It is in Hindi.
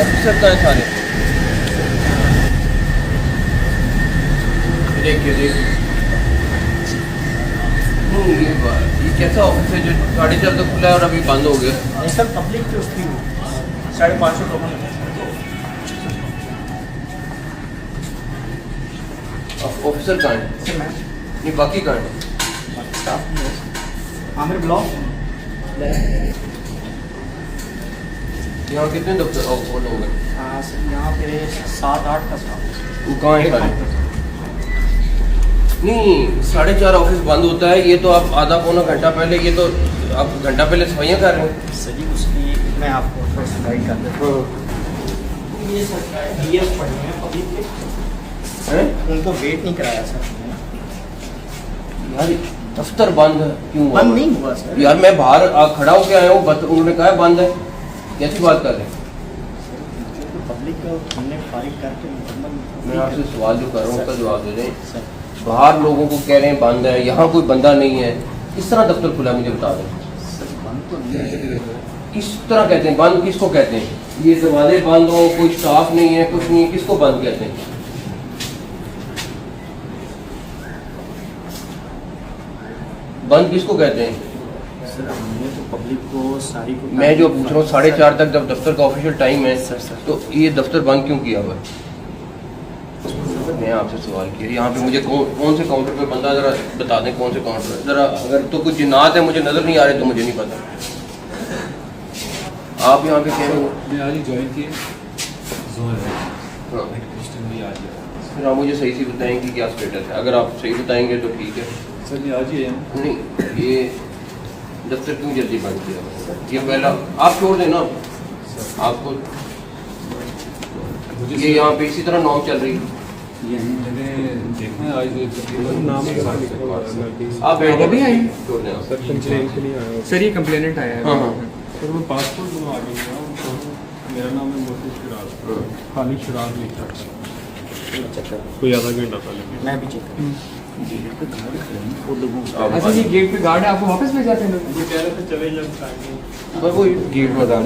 ऑफिसर का है सारे। देखिए ये कैसा ऑफिस है जो 4:30 तक खुला है और अभी बंद हो गया? नहीं सर, पब्लिक तो उसकी 550 टोकन है। ऑफिसर कहाँ है? सर मैं नहीं बाकी कहाँ है? स्टाफ में आमिर ब्लॉक। यहाँ कितने दफ्तर ओपन हो गए? हाँ सर, यहाँ पे 7-8 का स्टाफ। वो कहाँ है सारे? नहीं 4:30 ऑफिस बंद होता है, ये तो आप आधा पौना घंटा पहले, ये तो आप घंटा पहले सफाइयाँ कर रहे हैं। सर उसकी मैं आपको थोड़ा सा गाइड कर देता हूँ। ये सर डीएस पढ़े हैं पब्लिक के, हैं? उनको वेट नहीं कराया सर। यार दफ्तर बंद है क्यों हुआ? बंद नहीं हुआ सर। यार मैं बाहर खड़ा होके आया हूँ, उन्होंने कहा है बंद है, कैसी बात कर रहे हैं? पब्लिक का हमने फारिग करके मैं आपसे सवाल जो कर रहा हूँ उसका जवाब दे दें। सर बाहर लोगों को कह रहे हैं बंद है, यहाँ कोई बंदा नहीं है, किस तरह दफ्तर खुला है मुझे बता दें। सर बंद तो नहीं है। किस तरह कहते हैं बंद? किसको कहते हैं? ये दरवाजे बंद हो, कोई स्टाफ नहीं है, कुछ नहीं है, किसको बंद कहते हैं? बंद किसको कहते हैं? सर हमने तो पब्लिक को सारी को, मैं जो पूछ रहा हूँ 4:30 तक जब दफ्तर का ऑफिशियल टाइम है, सर तो ये दफ्तर बंद क्यों किया हुआ है? मैं आपसे सवाल किया, यहाँ पे मुझे कौन से काउंटर पे बंदा, ज़रा बता दें कौन से काउंटर है ज़रा। अगर तो कुछ जिन्नात है मुझे नज़र नहीं आ रहे तो मुझे नहीं पता। आप यहाँ पे कह रहे हो? मैं आज ही ज्वाइन किए जोन है। हाँ। भी आज फिर आप मुझे सही से बताएं कि क्या स्टेटस है। अगर आप सही बताएंगे तो ठीक है। सर ये आज ही है। नहीं ये दफ्तर क्यों जल्दी बंद किया? ये पहला आप छोड़ दें ना, आपको मुझे ये यहाँ पे इसी तरह नॉर्म चल रही है। मैंने देखा है आज तकरीबन नाम आप बैठ अभी आए? छोड़ दें आप। सर कंप्लेन के लिए आया हूँ। सर ये कंप्लेनेंट आया है। हाँ हाँ सर मैं पासपोर्ट बनवा के गया। मेरा नाम है मोहसिन शिराज, खालिद शिराज लिखा है। कोई आधा घंटा पहले मैं भी चेक अच्छा ये गेट पे गार्ड है, आपको वापस ले जाते हैं लोग? ये कह रहे थे चले जाओ। बस वो गेट बता